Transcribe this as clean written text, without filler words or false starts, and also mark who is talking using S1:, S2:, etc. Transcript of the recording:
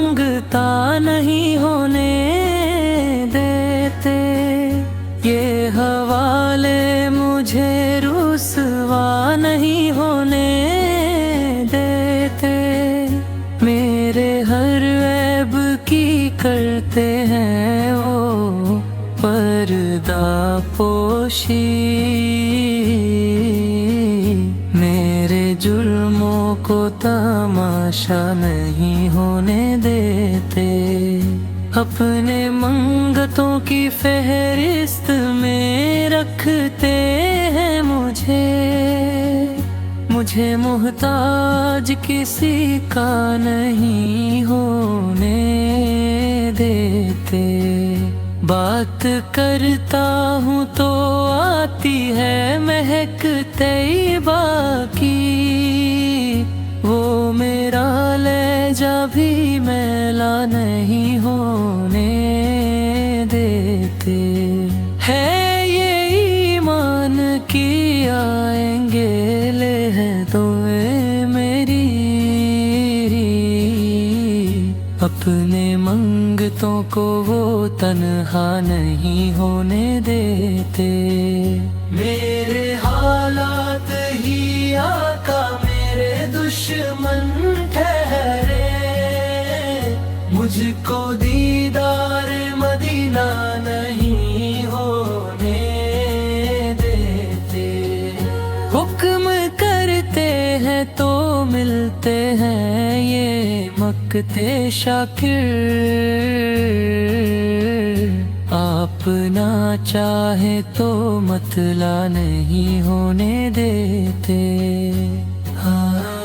S1: मंगता नहीं होने देते, ये हवाले मुझे रुसवा नहीं होने देते। मेरे हर ऐब की करते हैं वो पर्दा पोशी, मेरे जुल्मों को तमाशा नहीं होने देते। अपने मंगतों की फहरिस्त में रखते हैं मुझे मुहताज किसी का नहीं होने देते। बात करता हूँ तो आती है महक तैयबा की, वो मेरा लहजा भी मैला नहीं होने देते। है ये ईमान की आएंगे लहदों मेरी, अपने मंगतों को वो तन्हा नहीं होने देते। मेरे हालात ही आका मेरे दुश्मन ठहरे, मुझको दीदार मदीना नहीं होने देते। हुक्म करते हैं तो मिलते हैं ये मक्ते शाकिर, आप ना चाहे तो मतला नहीं होने देते। हाँ।